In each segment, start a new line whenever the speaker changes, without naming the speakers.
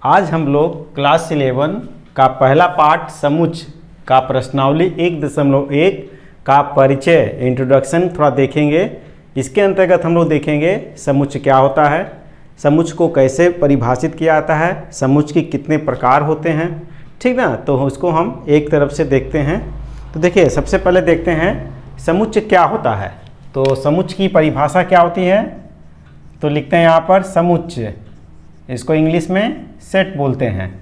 आज हम लोग क्लास 11 का पहला पार्ट समुच्चय का प्रश्नावली 1.1 का परिचय इंट्रोडक्शन थोड़ा देखेंगे। इसके अंतर्गत हम लोग देखेंगे समुच्चय क्या होता है, समुच्चय को कैसे परिभाषित किया जाता है, समुच्चय के कितने प्रकार होते हैं, ठीक ना। तो उसको हम एक तरफ से देखते हैं। तो देखिए सबसे पहले देखते हैं समुच्चय क्या होता है। तो समुच्चय की परिभाषा क्या होती है, तो लिखते हैं यहाँ पर समुच्चय, इसको इंग्लिश में सेट बोलते हैं,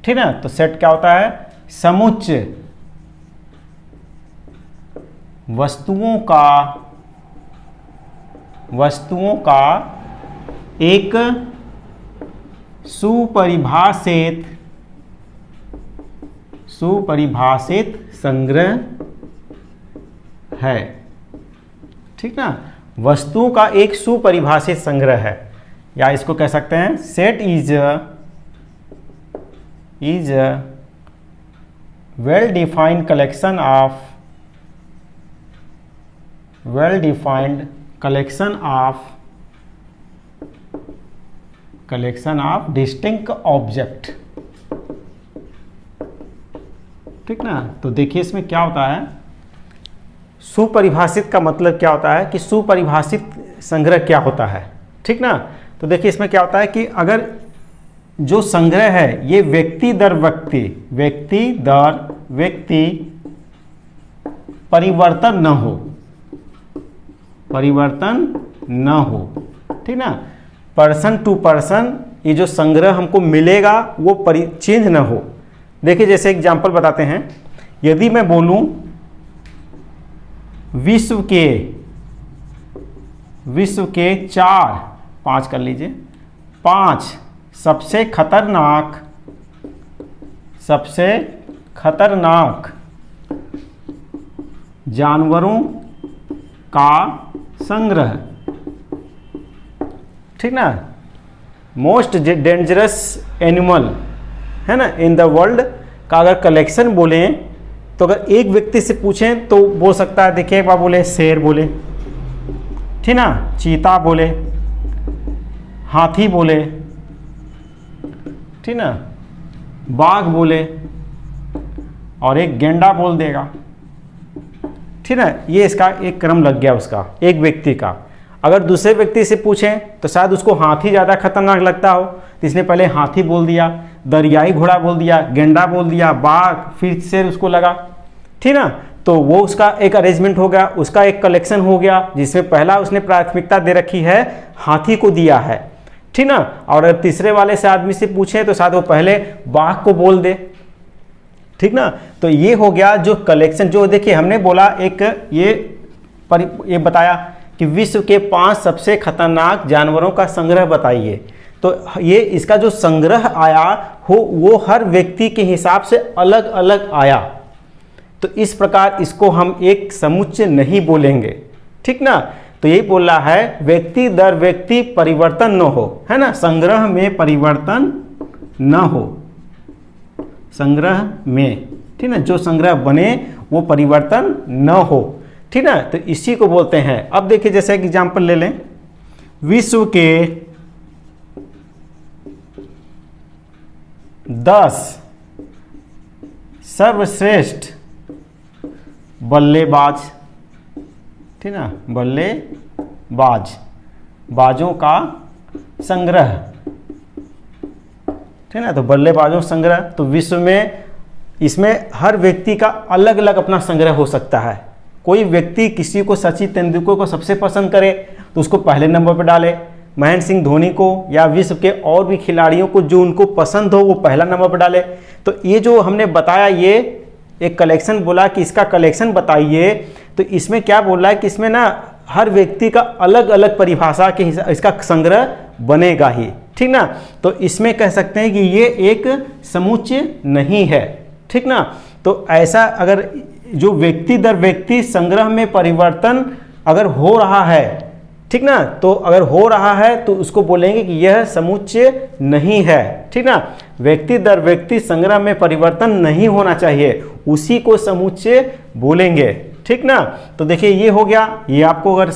ठीक ना। तो सेट क्या होता है, समुच्चय वस्तुओं का एक सुपरिभाषित संग्रह है, ठीक ना। वस्तुओं का एक सुपरिभाषित संग्रह है, या इसको कह सकते हैं set is a well defined collection of distinct object, ठीक ना। तो देखिए इसमें क्या होता है, सुपरिभाषित का मतलब क्या होता है कि सुपरिभाषित संग्रह क्या होता है, ठीक ना। तो देखिए इसमें क्या होता है कि अगर जो संग्रह है ये व्यक्ति दर व्यक्ति परिवर्तन न हो, ठीक ना। पर्सन टू पर्सन ये जो संग्रह हमको मिलेगा वो चेंज न हो। देखिए जैसे एग्जांपल बताते हैं, यदि मैं बोलूं विश्व के 5 कर लीजिए, 5 सबसे खतरनाक जानवरों का संग्रह, ठीक ना। मोस्ट डेंजरस एनिमल है ना इन द वर्ल्ड का अगर कलेक्शन बोलें, तो अगर एक व्यक्ति से पूछें तो बोल सकता है, देखिए एक बार बोले शेर बोले, ठीक ना, चीता बोले, हाथी बोले, ठीक ना, बाघ बोले, और एक गेंडा बोल देगा, ठीक ना। ये इसका एक क्रम लग गया उसका, एक व्यक्ति का। अगर दूसरे व्यक्ति से पूछें तो शायद उसको हाथी ज़्यादा खतरनाक लगता हो, तो इसने पहले हाथी बोल दिया, दरियाई घोड़ा बोल दिया, गेंडा बोल दिया, बाघ, फिर शेर उसको लगा, ठीक ना। तो वो उसका एक अरेंजमेंट हो गया, उसका एक कलेक्शन हो गया, जिसमें पहला उसने प्राथमिकता दे रखी है, हाथी को दिया है, ठीक ना। और अगर तीसरे वाले से आदमी से पूछे तो शायद वो पहले बाघ को बोल दे, ठीक ना। तो ये हो गया जो कलेक्शन, जो देखिए हमने बोला एक ये बताया कि विश्व के 5 सबसे खतरनाक जानवरों का संग्रह बताइए। तो ये इसका जो संग्रह आया हो वो हर व्यक्ति के हिसाब से अलग अलग आया। तो इस प्रकार इसको हम एक समुच्चय नहीं बोलेंगे, ठीक ना। तो यही बोल रहा है व्यक्ति दर व्यक्ति परिवर्तन न हो, है ना, संग्रह में परिवर्तन न हो, संग्रह में, ठीक ना, जो संग्रह बने वो परिवर्तन न हो, ठीक ना। तो इसी को बोलते हैं। अब देखिए जैसे एक एग्जांपल ले लें, विश्व के 10 सर्वश्रेष्ठ बल्लेबाज, ठीक ना, बाजों का संग्रह, ठीक ना। तो बल्लेबाजों संग्रह, तो विश्व में इसमें हर व्यक्ति का अलग अलग अपना संग्रह हो सकता है। कोई व्यक्ति किसी को सचिन तेंदुलकर को सबसे पसंद करे तो उसको पहले नंबर पर डाले, महेंद्र सिंह धोनी को या विश्व के और भी खिलाड़ियों को जो उनको पसंद हो वो पहला नंबर पर डाले। तो ये जो हमने बताया, ये एक कलेक्शन बोला कि इसका कलेक्शन बताइए, तो इसमें क्या बोल रहा है कि इसमें ना हर व्यक्ति का अलग अलग परिभाषा के हिसाब इसका संग्रह बनेगा ही, ठीक ना। तो इसमें कह सकते हैं कि ये एक समुच्चय नहीं है, ठीक ना। तो ऐसा अगर जो व्यक्ति दर व्यक्ति संग्रह में परिवर्तन अगर हो रहा है, ठीक ना, तो अगर हो रहा है तो उसको बोलेंगे कि यह समुच्चय नहीं है, ठीक ना। व्यक्ति दर व्यक्ति संग्रह में परिवर्तन नहीं होना चाहिए, उसी को समुच्चय बोलेंगे, ठीक ना। तो देखिए ये हो गया, ये आपको अगर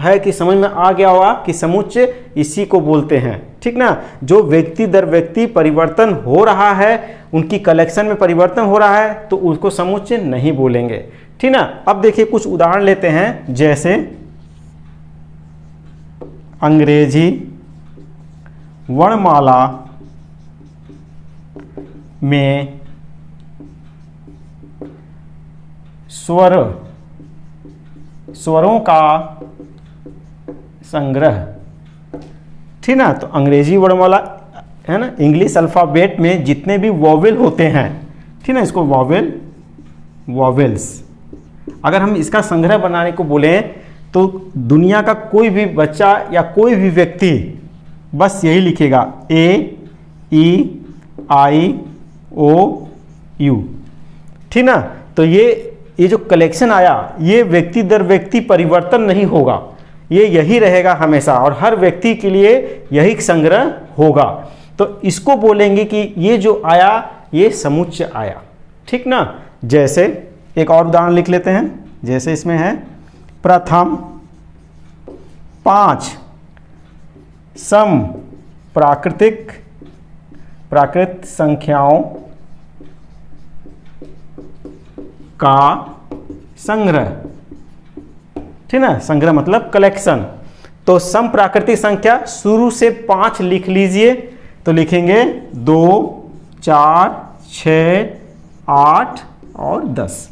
है कि समझ में आ गया होगा कि समुच्चय इसी को बोलते हैं। ठीक ना। जो व्यक्ति दर व्यक्ति परिवर्तन हो रहा है, उनकी कलेक्शन में परिवर्तन हो रहा है, तो उसको समुच्चय नहीं बोलेंगे, ठीक ना। अब देखिए कुछ उदाहरण लेते हैं, जैसे अंग्रेजी वर्णमाला में स्वरों का संग्रह, ठीक ना। तो अंग्रेजी वर्णमाला है ना, इंग्लिश अल्फ़ाबेट में जितने भी वॉवेल होते हैं, ठीक ना, इसको वॉवेल्स, अगर हम इसका संग्रह बनाने को बोलें तो दुनिया का कोई भी बच्चा या कोई भी व्यक्ति बस यही लिखेगा AEIOU, ठीक ना। तो ये जो कलेक्शन आया, ये व्यक्ति दर व्यक्ति परिवर्तन नहीं होगा, ये यही रहेगा हमेशा, और हर व्यक्ति के लिए यही संग्रह होगा। तो इसको बोलेंगे कि ये जो आया ये समुच्चय आया, ठीक ना। जैसे एक और उदाहरण लिख लेते हैं, जैसे इसमें है प्रथम 5 सम प्राकृत संख्याओं का संग्रह, ठीक ना। संग्रह मतलब कलेक्शन। तो सम प्राकृतिक संख्या शुरू से 5 लिख लीजिए, तो लिखेंगे 2, 4, 6, 8 और 10।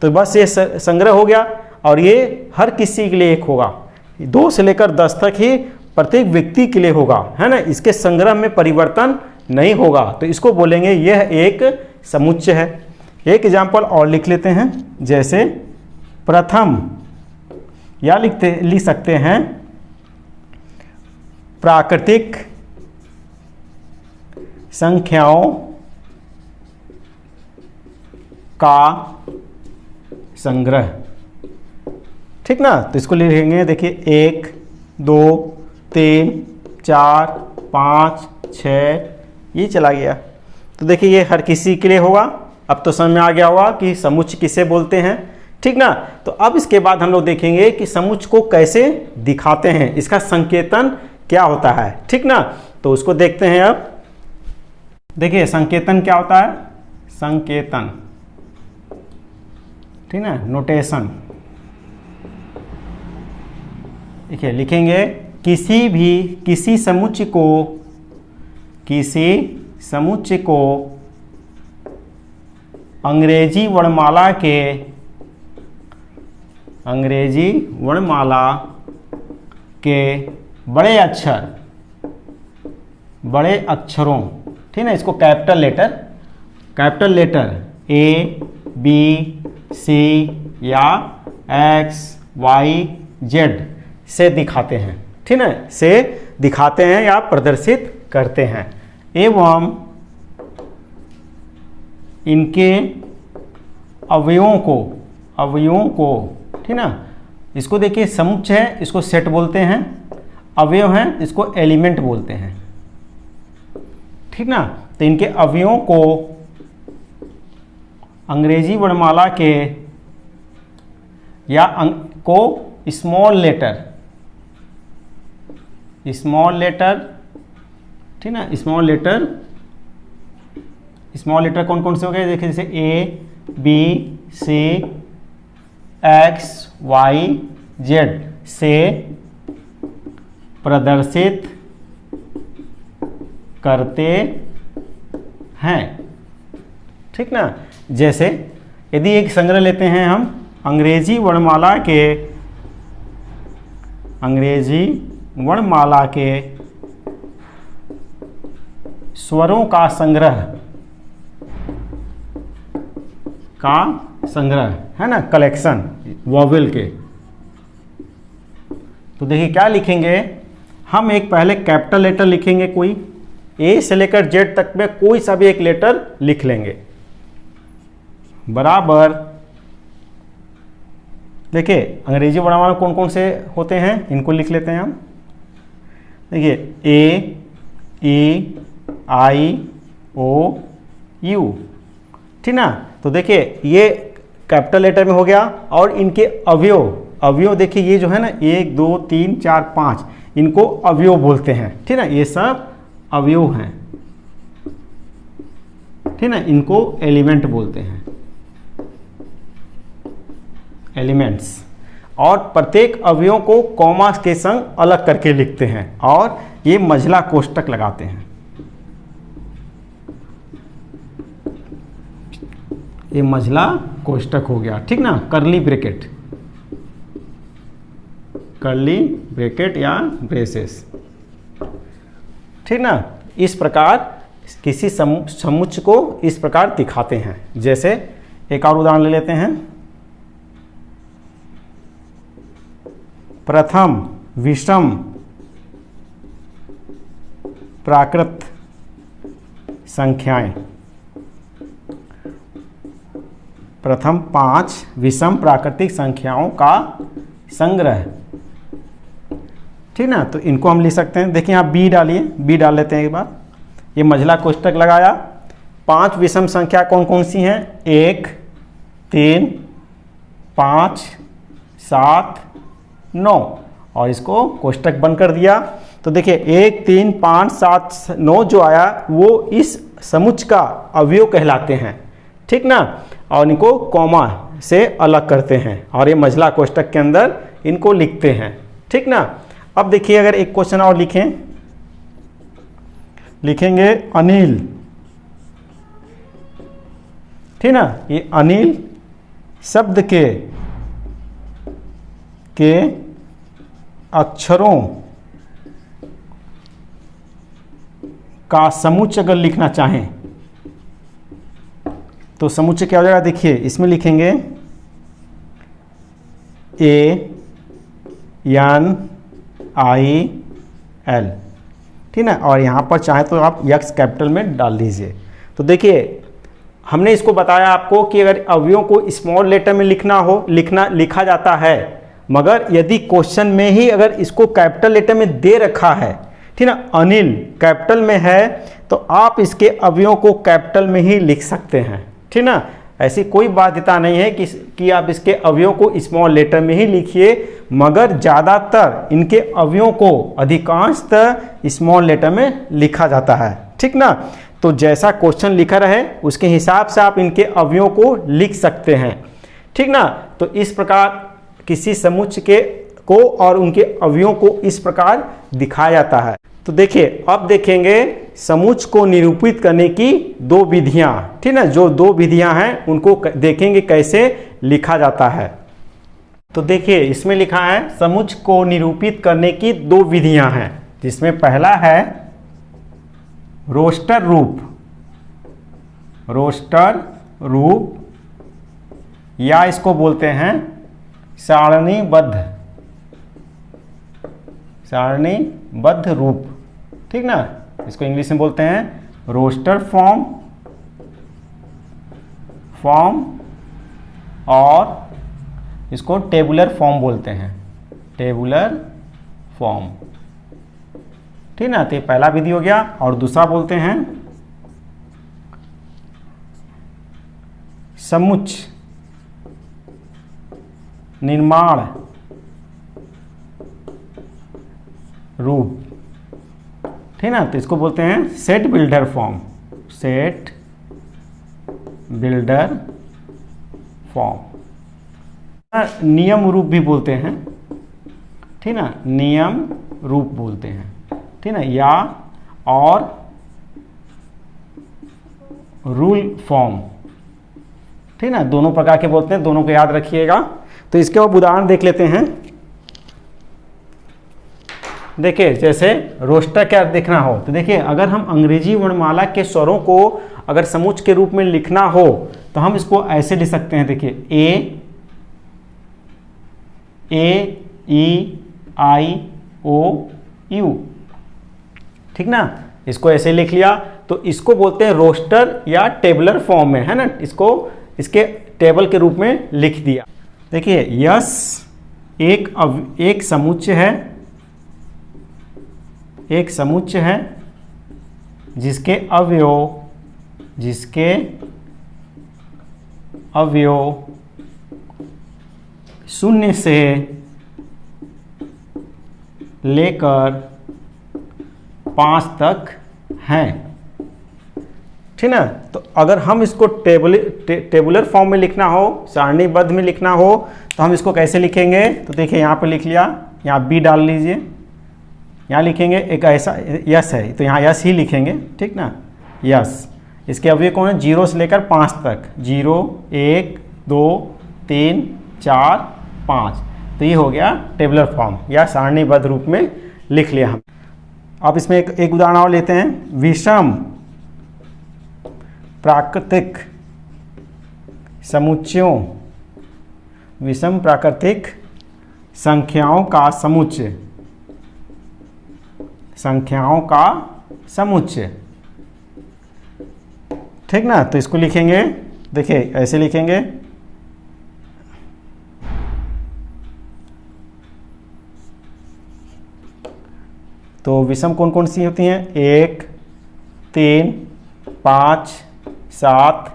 तो बस ये संग्रह हो गया, और ये हर किसी के लिए एक होगा, 2 से लेकर 10 तक ही प्रत्येक व्यक्ति के लिए होगा, है ना। इसके संग्रह में परिवर्तन नहीं होगा, तो इसको बोलेंगे यह एक समुच्चय है। एक एग्जाम्पल और लिख लेते हैं, जैसे प्रथम, या लिख सकते हैं प्राकृतिक संख्याओं का संग्रह, ठीक ना। तो इसको लिखेंगे, देखिए 1, 2, 3, 4, 5, 6, ये चला गया। तो देखिए ये हर किसी के लिए होगा। अब तो समझ में आ गया होगा कि समुच्चय किसे बोलते हैं, ठीक ना। तो अब इसके बाद हम लोग देखेंगे कि समुच्चय को कैसे दिखाते हैं, इसका संकेतन क्या होता है, ठीक ना। तो उसको देखते हैं। अब देखिए संकेतन क्या होता है, संकेतन, ठीक ना, नोटेशन। देखिए लिखेंगे किसी समुच्चय को अंग्रेजी वर्णमाला के बड़े अक्षरों, ठीक है, इसको capital letter A, B, C या X, Y, Z से दिखाते हैं, ठीक है, से दिखाते हैं या प्रदर्शित करते हैं, एवं इनके अवयवों को, ठीक ना। इसको देखिए समुच्चय है, इसको सेट बोलते हैं, अवयव हैं, इसको एलिमेंट बोलते हैं, ठीक ना। तो इनके अवयवों को अंग्रेजी वर्णमाला के या को स्मॉल लेटर, ठीक ना, स्मॉल लेटर कौन कौन से हो गए, देखिए जैसे A, B, C, X, Y, Z से प्रदर्शित करते हैं, ठीक ना। जैसे यदि एक संग्रह लेते हैं हम अंग्रेजी वर्णमाला के स्वरों का संग्रह है ना, कलेक्शन वॉवेल के। तो देखिए क्या लिखेंगे हम, एक पहले कैपिटल लेटर लिखेंगे, कोई A से लेकर Z तक में कोई सा भी एक लेटर लिख लेंगे, बराबर। देखिए अंग्रेजी वर्णमाला कौन कौन से होते हैं, इनको लिख लेते हैं हम। देखिए A, E, I, O, U, ठीक ना। तो देखिए ये कैपिटल लेटर में हो गया, और इनके अवयव देखिए ये जो है ना 1, 2, 3, 4, 5, इनको अवयव बोलते हैं, ठीक ना। ये सब अवयव हैं, ठीक है, इनको एलिमेंट बोलते हैं, एलिमेंट्स। और प्रत्येक अवयव को कॉमा के संग अलग करके लिखते हैं और ये मझला कोष्ठक लगाते हैं। ये मझला कोष्ठक हो गया, ठीक ना, करली ब्रैकेट, करली ब्रैकेट या ब्रेसेस, ठीक ना। इस प्रकार किसी समुच्चय को इस प्रकार दिखाते हैं। जैसे एक और उदाहरण ले लेते हैं। प्रथम विषम प्राकृत संख्याएं, प्रथम 5 विषम प्राकृतिक संख्याओं का संग्रह, ठीक ना। तो इनको हम लिख सकते हैं। देखिए यहाँ बी डालिए, बी डाल लेते हैं एक बार। ये मझला कोष्ठक लगाया। 5 विषम संख्या कौन कौन सी हैं? 1, 3, 5, 7, 9, और इसको कोष्ठक बंद कर दिया। तो देखिए 1, 3, 5, 7, 9 जो आया वो इस समुच्चय का अवयव कहलाते हैं, ठीक ना। और इनको कॉमा से अलग करते हैं और ये मझला कोष्ठक के अंदर इनको लिखते हैं, ठीक ना। अब देखिए अगर एक क्वेश्चन और लिखेंगे अनिल, ठीक ना। ये अनिल शब्द के अक्षरों का समुच्चय अगर लिखना चाहें तो समुच्चय क्या हो जाएगा? देखिए इसमें लिखेंगे ANIL, ठीक है। और यहाँ पर चाहे तो आप यक्स कैपिटल में डाल दीजिए। तो देखिए हमने इसको बताया आपको कि अगर अवयवों को स्मॉल लेटर में लिखा जाता है, मगर यदि क्वेश्चन में ही अगर इसको कैपिटल लेटर में दे रखा है, ठीक ना, अनिल कैपिटल में है, तो आप इसके अवयवों को कैपिटल में ही लिख सकते हैं, ठीक ना। ऐसी कोई बाध्यता नहीं है कि आप इसके अवयवों को स्मॉल लेटर में ही लिखिए, मगर ज़्यादातर इनके अवयवों को अधिकांशतः स्मॉल लेटर में लिखा जाता है, ठीक ना। तो जैसा क्वेश्चन लिखा रहे उसके हिसाब से आप इनके अवयवों को लिख सकते हैं, ठीक ना। तो इस प्रकार किसी समुच्चय को और उनके अवयवों को इस प्रकार दिखाया जाता है। तो देखिए अब देखेंगे समुच्चय को निरूपित करने की 2 विधियां, ठीक ना। जो 2 विधियां हैं उनको देखेंगे कैसे लिखा जाता है। तो देखिए इसमें लिखा है समुच्चय को निरूपित करने की 2 विधियां हैं, जिसमें पहला है रोस्टर रूप, रोस्टर रूप, या इसको बोलते हैं सारणीबद्ध रूप, ठीक ना। इसको इंग्लिश में बोलते हैं रोस्टर फॉर्म, और इसको टेबुलर फॉर्म बोलते हैं, टेबुलर फॉर्म, ठीक ना। तो ये पहला विधि हो गया। और दूसरा बोलते हैं समुच्चय निर्माण रूप, ठीक ना। तो इसको बोलते हैं set builder form, set builder form, नियम रूप भी बोलते हैं, ठीक ना, नियम रूप बोलते हैं, ठीक ना। या और रूल फॉर्म, ठीक ना। दोनों प्रकार के बोलते हैं, दोनों को याद रखिएगा। तो इसके अब उदाहरण देख लेते हैं। देखिए जैसे रोस्टर क्या देखना हो, तो देखिए अगर हम अंग्रेजी वर्णमाला के स्वरों को अगर समुच्चय के रूप में लिखना हो तो हम इसको ऐसे लिख सकते हैं। देखिए A-E-I-O-U, ठीक ना। इसको ऐसे लिख लिया तो इसको बोलते हैं रोस्टर या टेबुलर फॉर्म में, है ना। इसको इसके टेबल के रूप में लिख दिया। देखिए यस एक समुच्चय है, जिसके अवयव 0 से लेकर 5 तक हैं। ठीक ना। तो अगर हम इसको टेबुलर फॉर्म में लिखना हो, सारणीबद्ध में लिखना हो, तो हम इसको कैसे लिखेंगे? तो देखिए यहाँ पे लिख लिया, यहाँ बी डाल लीजिए, यहाँ लिखेंगे एक ऐसा यस है तो यहाँ यस ही लिखेंगे। ठीक ना, यस। इसके अवयव कौन है? 0 से लेकर 5 तक, 0 1 2 3 4 5। तो ये हो गया टेबुलर फॉर्म या सारणीबद्ध रूप में लिख लिया हम। अब इसमें एक उदाहरण और लेते हैं। विषम प्राकृतिक समुच्चयों, विषम प्राकृतिक संख्याओं का समुच्चय, संख्याओं का समुच्चय। ठीक ना। तो इसको लिखेंगे, देखिए ऐसे लिखेंगे, तो विषम कौन कौन सी होती हैं? 1 3 5 7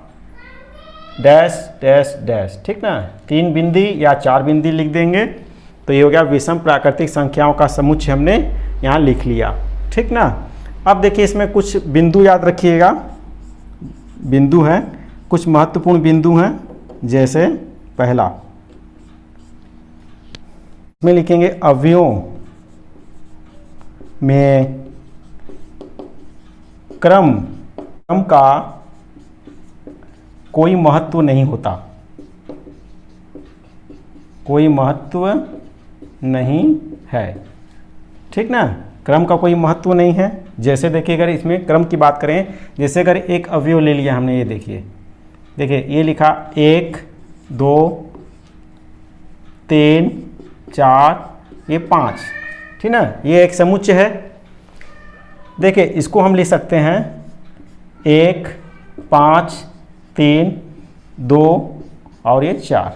डैश डैश डैश। ठीक ना, 3 बिंदी या 4 बिंदी लिख देंगे। तो ये हो गया विषम प्राकृतिक संख्याओं का समुच्चय, हमने यहाँ लिख लिया। ठीक ना। अब देखिए इसमें कुछ बिंदु याद रखिएगा, बिंदु हैं, कुछ महत्वपूर्ण बिंदु हैं। जैसे पहला इसमें लिखेंगे अवयवों में क्रम का कोई महत्व नहीं होता, कोई महत्व नहीं है। ठीक ना, क्रम का कोई महत्व नहीं है। जैसे देखिए अगर इसमें क्रम की बात करें, जैसे अगर एक अवयव ले लिया हमने, ये देखिए, देखिए ये लिखा 1 2 3 4 ये 5। ठीक ना, ये एक समुच्चय है। देखिए इसको हम लिख सकते हैं 1 5 3 2 और ये 4।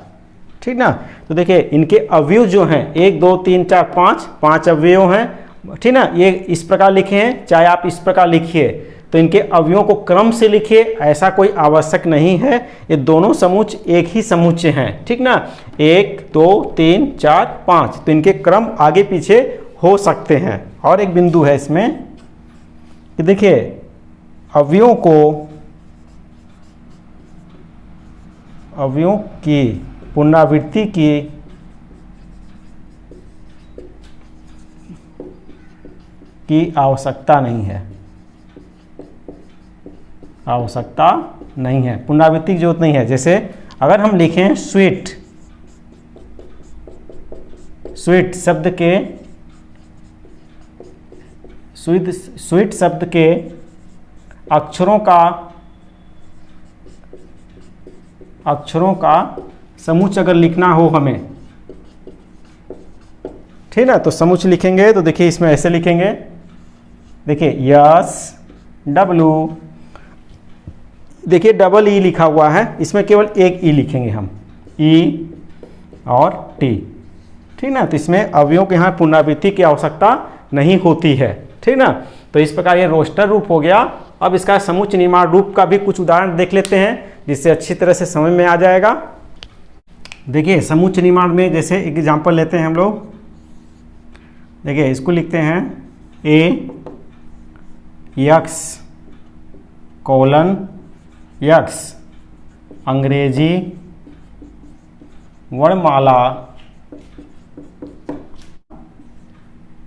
ठीक ना। तो देखिए इनके अवयव जो हैं 1 2 3 4 5 अवयव हैं। ठीक ना, ये इस प्रकार लिखे हैं, चाहे आप इस प्रकार लिखिए, तो इनके अवयवों को क्रम से लिखिए, ऐसा कोई आवश्यक नहीं है। ये दोनों समुच्चय एक ही समुच्चय हैं। ठीक ना, 1 2 3 4 5, तो इनके क्रम आगे पीछे हो सकते हैं। और एक बिंदु है इसमें कि देखिए अवयवों की पुनरावृत्ति की आवश्यकता नहीं है, आवश्यकता नहीं है, पुनरावृत्ति की जरूरत नहीं है। जैसे अगर हम लिखें स्वीट, स्वीट शब्द के स्वीट शब्द के अक्षरों का समुच्चय अगर लिखना हो हमें, ठीक ना, तो समुच्चय लिखेंगे। तो देखिए इसमें ऐसे लिखेंगे, देखिए यस डब्लू, देखिए डबल ई लिखा हुआ है, इसमें केवल एक ई लिखेंगे हम, ई और टी। ठीक ना, तो इसमें अवयवों के यहाँ पुनरावृत्ति की आवश्यकता नहीं होती है। ठीक ना, तो इस प्रकार ये रोस्टर रूप हो गया। अब इसका समुच्चय निर्माण रूप का भी कुछ उदाहरण देख लेते हैं, जिससे अच्छी तरह से समझ में आ जाएगा। देखिए समुच्चय निर्माण में जैसे एक एग्जांपल लेते हैं हम लोग। देखिए इसको लिखते हैं ए यक्स कोलन यक्स अंग्रेजी वर्णमाला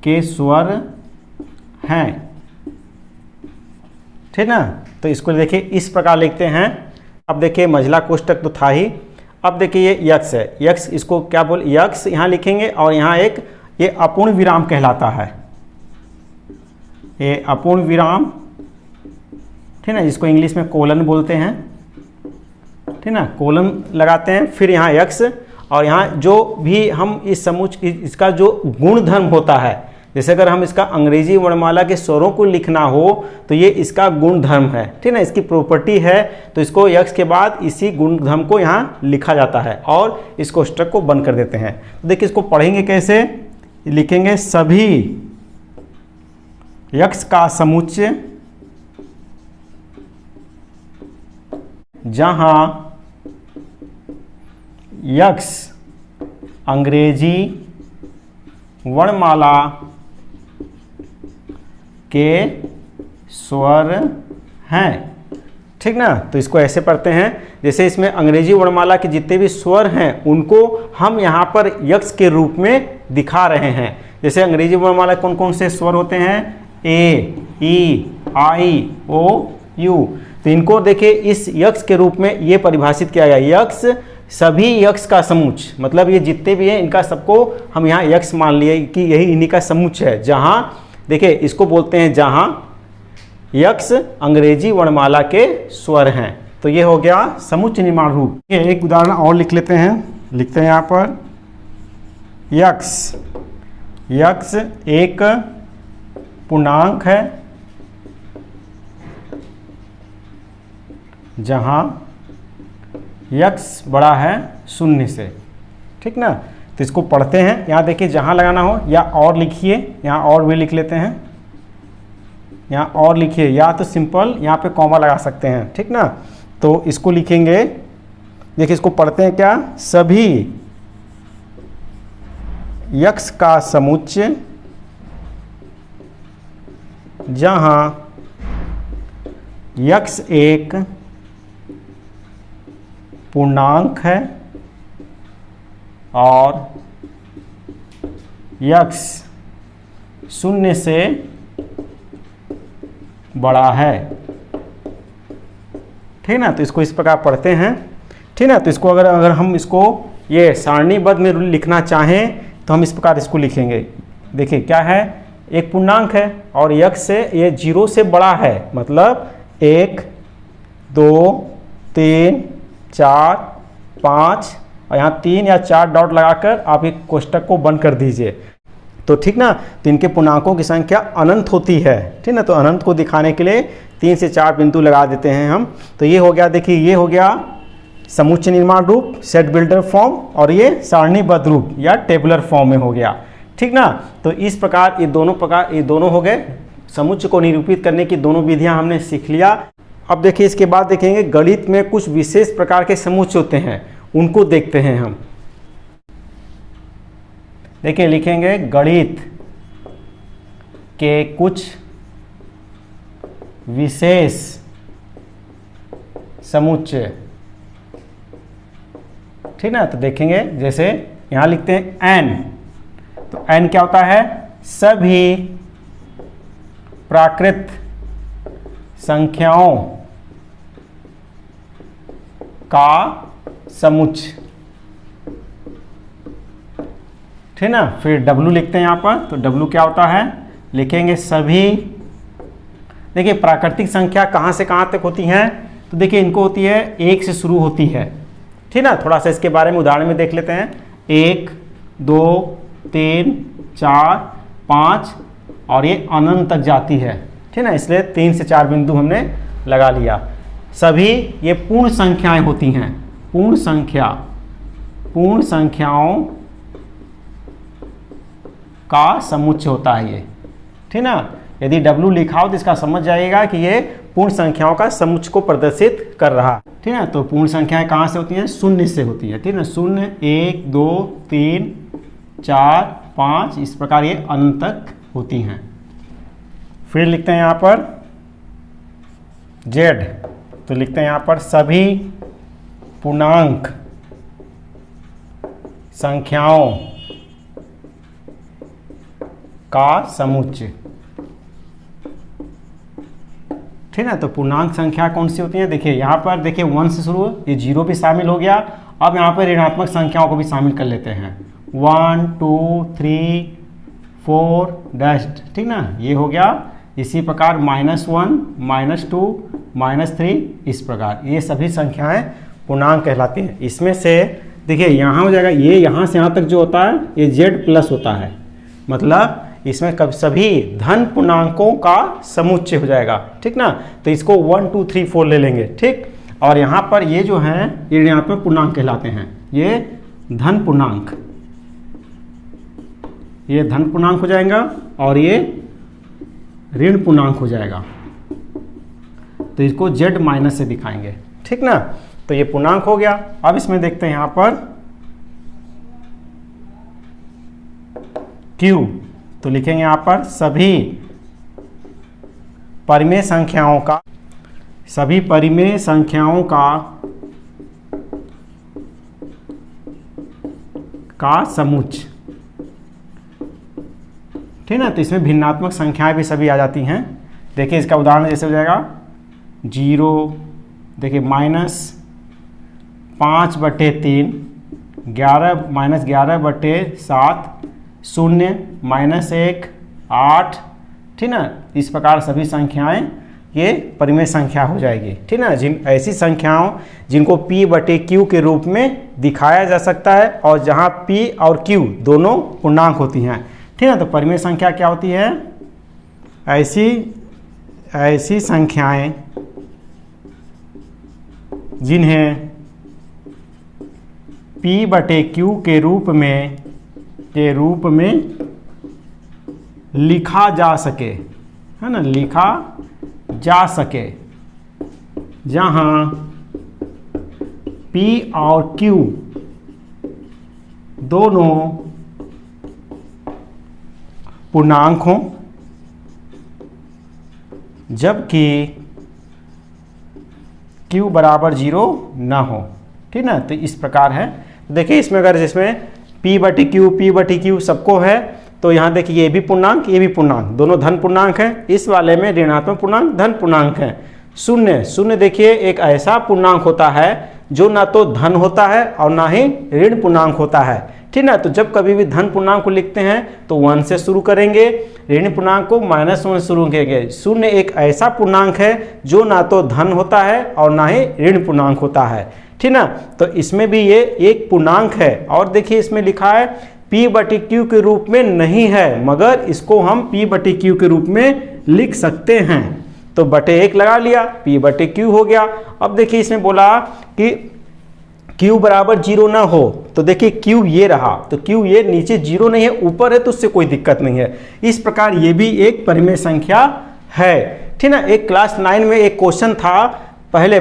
के स्वर हैं। ठीक ना, तो इसको देखिए इस प्रकार लिखते हैं। अब देखिए महिला कोष्टक तो था ही, अब देखिए ये यक्स है, यक्स इसको क्या बोल, यक्स यहाँ लिखेंगे और यहाँ एक ये अपूर्ण विराम कहलाता है, ये अपूर्ण विराम। ठीक ना, जिसको इंग्लिश में कोलन बोलते हैं। ठीक ना, कोलन लगाते हैं, फिर यहाँ यक्स, और यहाँ जो भी हम इस समुच्चय इसका जो गुण धर्म होता है, जैसे अगर हम इसका अंग्रेजी वर्णमाला के स्वरों को लिखना हो तो ये इसका गुण धर्म है। ठीक ना, इसकी प्रॉपर्टी है, तो इसको यक्स के बाद इसी गुण धर्म को यहाँ लिखा जाता है और इस कोष्टक को बंद कर देते हैं। तो देखिए इसको पढ़ेंगे कैसे, लिखेंगे सभी यक्स का समुच्चय जहां यक्स अंग्रेजी वर्णमाला के स्वर हैं। ठीक ना, तो इसको ऐसे पढ़ते हैं जैसे इसमें अंग्रेजी वर्णमाला के जितने भी स्वर हैं उनको हम यहाँ पर यक्स के रूप में दिखा रहे हैं। जैसे अंग्रेजी वर्णमाला कौन कौन से स्वर होते हैं, ए, ई, आई, ओ, यू, तो इनको देखिए इस यक्स के रूप में ये परिभाषित किया गया। यक्स सभी यक्स का समुच्च, मतलब ये जितने भी हैं इनका सबको हम यहाँ यक्स मान लिए कि यही इन्हीं का समुच्च है। जहाँ देखिए इसको बोलते हैं जहाँ यक्स अंग्रेजी वर्णमाला के स्वर हैं। तो ये हो गया समुच्च निर्माण रूप। एक उदाहरण और लिख लेते हैं, लिखते हैं यहाँ पर यक्स। यक्स एक पूर्णांक है जहाँ यक्स बड़ा है शून्य से। ठीक ना, तो इसको पढ़ते हैं। यहाँ देखिए जहाँ लगाना हो या और लिखिए, यहाँ और भी लिख लेते हैं, यहाँ और लिखिए या तो सिंपल यहाँ पे कॉमा लगा सकते हैं। ठीक ना, तो इसको लिखेंगे, देखिए इसको पढ़ते हैं क्या, सभी यक्स का समुच्चय जहाँ यक्स एक पूर्णांक है और यक्स शून्य से बड़ा है। ठीक ना, तो इसको इस प्रकार पढ़ते हैं। ठीक ना, तो इसको अगर हम इसको ये सारणीबद्ध में लिखना चाहें तो हम इस प्रकार इसको लिखेंगे। देखिए क्या है, एक पूर्णांक है और यक्स से ये 0 से बड़ा है, मतलब 1, 2, 3, 4, 5 और यहाँ 3 या 4 डॉट लगाकर आप एक कोष्टक को बंद कर दीजिए। तो ठीक ना, तो इनके पूर्णांकों की संख्या अनंत होती है। ठीक ना, तो अनंत को दिखाने के लिए 3 से 4 बिंदु लगा देते हैं हम। तो ये हो गया, देखिए ये हो गया समुच्च निर्माण रूप, सेट बिल्डर फॉर्म, और ये सारणीबद्ध रूप या टेबुलर फॉर्म में हो गया। ठीक ना, तो इस प्रकार ये दोनों हो गए। समुच्च को निरूपित करने की दोनों विधियां हमने सीख लिया। अब देखिए इसके बाद देखेंगे गणित में कुछ विशेष प्रकार के समुच्च होते हैं, उनको देखते हैं हम। देखिए लिखेंगे गणित के कुछ विशेष समुच्चय। ठीक ना, तो देखेंगे जैसे यहां लिखते हैं एन, तो एन क्या होता है, सभी प्राकृत संख्याओं का समुच्चय। ठीक ना, फिर W लिखते हैं यहाँ पर, तो W क्या होता है, लिखेंगे सभी। देखिए प्राकृतिक संख्या कहाँ से कहाँ तक होती हैं, तो देखिए इनको होती है 1 से शुरू होती है। ठीक ना, थोड़ा सा इसके बारे में उदाहरण में देख लेते हैं। 1, 2, 3, 4, 5 और ये अनंत तक जाती है। ठीक ना, इसलिए 3 से 4 बिंदु हमने लगा लिया। सभी ये पूर्ण संख्याएं होती हैं, पूर्ण संख्याओं का समुच्चय होता है ये। ठीक ना, यदि W लिखा हो तो इसका समझ जाएगा कि ये पूर्ण संख्याओं का समुच्चय को प्रदर्शित कर रहा है। ठीक है, तो पूर्ण संख्याएं कहाँ से होती हैं, शून्य से होती है। ठीक है, 0, 1, 2, 3, 4, 5 इस प्रकार ये अनंत तक होती हैं। फिर लिखते हैं यहाँ पर Z, तो लिखते हैं यहाँ पर सभी पूर्णांक संख्याओं का समुच्चय। ठीक है, तो पूर्णांक संख्या कौन सी होती है, देखिए यहाँ पर देखिए 1 से शुरू, ये 0 भी शामिल हो गया। अब यहाँ पर ऋणात्मक संख्याओं को भी शामिल कर लेते हैं, 1, 2, 3, 4 डैश्ड। ठीक ना, ये हो गया। इसी प्रकार -1, -2, -3 इस प्रकार ये सभी संख्याएं पूर्णांक कहलाती हैं। इसमें से देखिए यहाँ हो जाएगा, ये यहाँ से यहाँ तक जो होता है ये Z प्लस होता है, मतलब इसमें कब सभी धन पूर्णांकों का समुच्चय हो जाएगा। ठीक ना, तो इसको 1, 2, 3, 4 ले लेंगे। ठीक, और यहाँ पर ये जो हैं ये ऋणात्मक पूर्णांक कहलाते हैं, ये धन पूर्णांक, ये धन पूर्णांक हो जाएगा और ये ऋण पूर्णांक हो जाएगा। तो इसको Z माइनस से दिखाएंगे। ठीक ना, तो ये पूर्णांक हो गया। अब इसमें देखते हैं यहाँ पर Q, तो लिखेंगे यहाँ पर सभी परिमेय संख्याओं का, सभी परिमेय संख्याओं का समुच्चय। ठीक ना, तो इसमें भिन्नात्मक संख्याएं भी सभी आ जाती हैं। देखिए इसका उदाहरण जैसे हो जाएगा 0, देखिए -5/3, 11/7, 0, -1, 8। ठीक ना, इस प्रकार सभी संख्याएं ये परिमेय संख्या हो जाएगी। ठीक ना, जिन ऐसी संख्याओं जिनको p/q के रूप में दिखाया जा सकता है और जहां p और q दोनों पूर्णांक होती हैं। ठीक है, तो परिमेय संख्या क्या होती है? ऐसी संख्याएं जिन्हें p/q के रूप में लिखा जा सके, है ना, लिखा जा सके, जहां p और q दोनों पूर्णांक हों, जबकि q बराबर 0 ना हो। ठीक ना, तो इस प्रकार है। देखिए इसमें अगर जिसमें p/q सबको है तो यहाँ देखिए ये भी पूर्णांक, ये भी पूर्णांक, दोनों धन पूर्णांक हैं। इस वाले में ऋणात्मक पूर्णांक, धन पूर्णांक है। 0 देखिए एक ऐसा पूर्णांक होता है जो ना तो धन होता है और ना ही ऋण पूर्णांक होता है। ठीक ना, तो जब कभी भी धन पूर्णांक को लिखते हैं तो 1 से शुरू करेंगे, ऋण पूर्णांक को -1 से शुरू करेंगे। 0 एक ऐसा पूर्णांक है जो ना तो धन होता है और ना ही ऋण पूर्णांक होता है। ठीक ना, तो इसमें भी ये एक पूर्णांक है। और देखिए इसमें लिखा है p/q के रूप में नहीं है, मगर इसको हम p/q के रूप में लिख सकते हैं। तो /1 लगा लिया, p/q हो गया। अब देखिए इसमें बोला कि q बराबर 0 ना हो, तो देखिए q ये रहा, तो q ये नीचे 0 नहीं है, ऊपर है, तो उससे कोई दिक्कत नहीं है। इस प्रकार ये भी एक परिमेय संख्या है। ठीक ना, एक क्लास 9 में एक क्वेश्चन था, पहले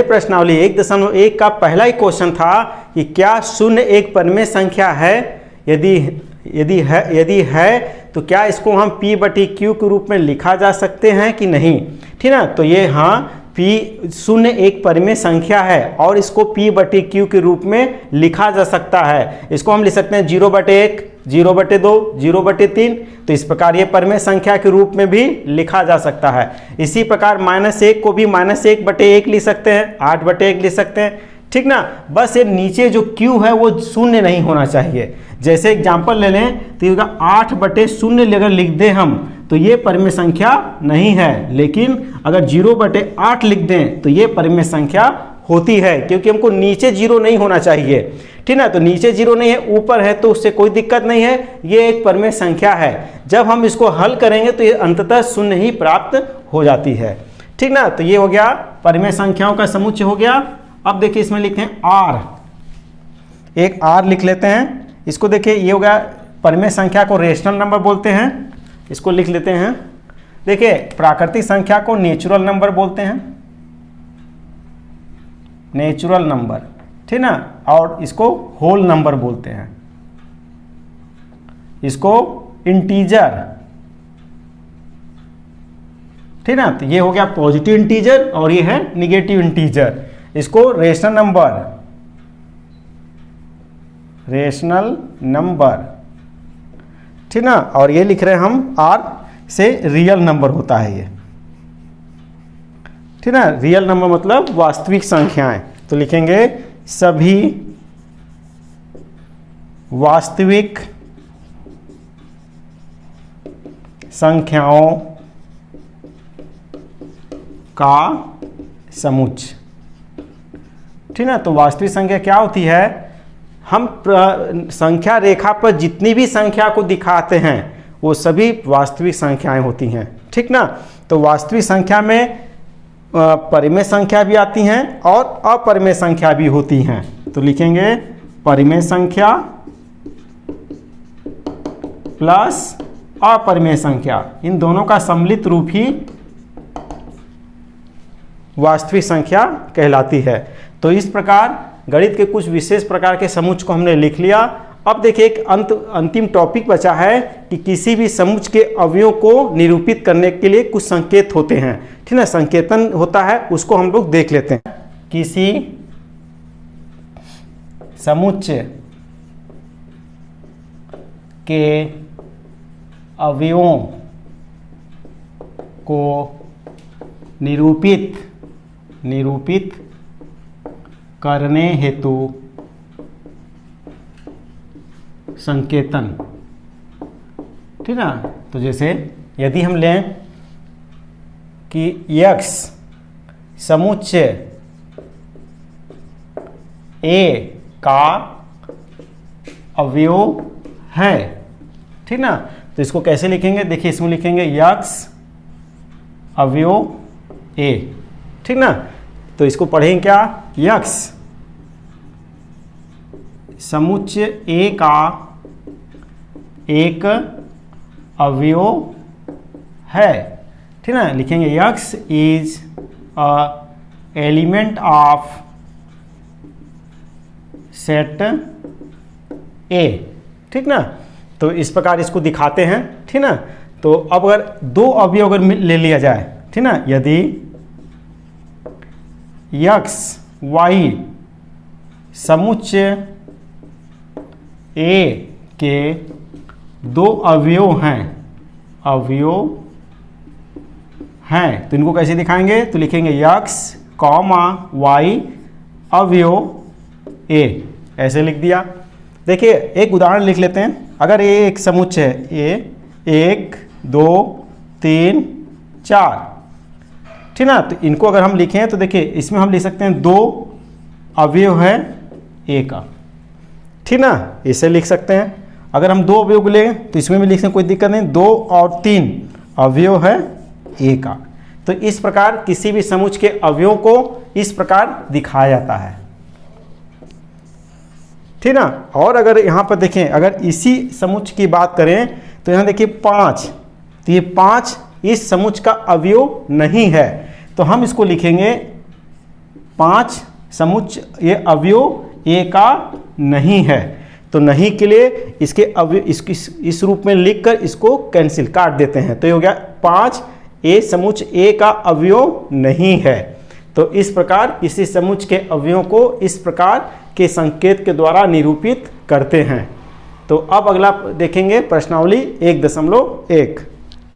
प्रश्नावली 1.1 का पहला ही क्वेश्चन था कि क्या 0 एक परिमेय संख्या है? यदि है तो क्या इसको हम p/q के रूप में लिखा जा सकते हैं कि नहीं? ठीक ना, तो ये हाँ, 0 एक परिमेय संख्या है और इसको p/q के रूप में लिखा जा सकता है। इसको हम लिख सकते हैं 0/1, 0/2, 0/3। तो इस प्रकार ये परिमेय संख्या के रूप में भी लिखा जा सकता है। इसी प्रकार -1 को भी -1/1 लिख सकते हैं, 8/1 लिख सकते हैं। ठीक ना, बस ये नीचे जो q है वो 0 नहीं होना चाहिए। जैसे एग्जाम्पल ले लें तो 8/0 अगर लिख दें हम तो ये परिमेय संख्या नहीं है, लेकिन अगर 0/8 लिख दें तो ये परिमेय संख्या होती है, क्योंकि हमको नीचे 0 नहीं होना चाहिए। ठीक ना, तो नीचे 0 नहीं है, ऊपर है, तो उससे कोई दिक्कत नहीं है, ये एक परिमेय संख्या है। जब हम इसको हल करेंगे तो ये अंततः 0 ही प्राप्त हो जाती है। ठीक ना, तो ये हो गया परिमेय संख्याओं का समुच्चय हो गया। अब देखिए इसमें लिखते हैं r, एक r लिख लेते हैं। इसको देखिए ये हो गया, परिमेय संख्या को रेशनल नंबर बोलते हैं, इसको लिख लेते हैं। देखिए प्राकृतिक संख्या को नेचुरल नंबर बोलते हैं, नेचुरल नंबर। ठीक ना, और इसको होल नंबर बोलते हैं, इसको इंटीजर। ठीक ना, तो ये हो गया पॉजिटिव इंटीजर और ये है निगेटिव इंटीजर। इसको रेशनल नंबर। ठीक ना, और ये लिख रहे हैं हम r से रियल नंबर होता है ये। ठीक ना, रियल नंबर मतलब वास्तविक संख्याएं, तो लिखेंगे सभी वास्तविक संख्याओं का समुच्चय। ठीक ना, तो वास्तविक संख्या क्या होती है? हम संख्या रेखा पर जितनी भी संख्या को दिखाते हैं वो सभी वास्तविक संख्याएं होती हैं। ठीक ना, तो वास्तविक संख्या में परिमेय संख्या भी आती हैं और अपरिमेय संख्या भी होती हैं। तो लिखेंगे परिमेय संख्या प्लस अपरिमेय संख्या, इन दोनों का सम्मिलित रूप ही वास्तविक संख्या कहलाती है। तो इस प्रकार गणित के कुछ विशेष प्रकार के समुच्चय को हमने लिख लिया। अब देखिए एक अंतिम टॉपिक बचा है कि किसी भी समुच्चय के अवयवों को निरूपित करने के लिए कुछ संकेत होते हैं, ठीक है, संकेतन होता है, उसको हम लोग देख लेते हैं। किसी समुच्चय के अवयवों को निरूपित करने हेतु संकेतन, ठीक ना। तो जैसे यदि हम लें कि x समुच्चय A का अवयव है, ठीक ना, तो इसको कैसे लिखेंगे, देखिए इसमें लिखेंगे x अवयव A, ठीक ना। तो इसको पढ़ेंगे क्या, x समुच्चय A का एक अवयव है, ठीक ना, लिखेंगे x is a element of set A, ठीक ना। तो इस प्रकार इसको दिखाते हैं, ठीक ना। तो अब अगर दो अवयव अगर ले लिया जाए, ठीक ना, यदि x y समुच्चय A के दो अवयव हैं, तो इनको कैसे दिखाएंगे, तो लिखेंगे x कॉमा y अवयव A, ऐसे लिख दिया। देखिए एक उदाहरण लिख लेते हैं। अगर ये एक समुच्चय है A 1 2 3 4, ठीक ना, तो इनको अगर हम लिखें तो देखिए इसमें हम लिख सकते हैं दो अवयव है A का, ठीक ना, इसे लिख सकते हैं। अगर हम दो अवयव को लें तो इसमें भी लिख सकते हैं, कोई दिक्कत नहीं, 2 और 3 अवयव है A का। तो इस प्रकार किसी भी समुच्चय के अवयवों को इस प्रकार दिखाया जाता है, ठीक ना। और अगर यहाँ पर देखें, अगर इसी समुच्चय की बात करें तो यहाँ देखिए 5, तो ये 5 इस समुच्चय का अवयव नहीं है, तो हम इसको लिखेंगे 5 समुच्चय ये अवयव A का नहीं है। तो नहीं के लिए इसके अवयव इस रूप में लिखकर इसको कैंसिल काट देते हैं, तो ये हो गया 5 A समुच्चय A का अवयव नहीं है। तो इस प्रकार किसी समुच्चय के अवयवों को इस प्रकार के संकेत के द्वारा निरूपित करते हैं। तो अब अगला देखेंगे प्रश्नावली 1.1।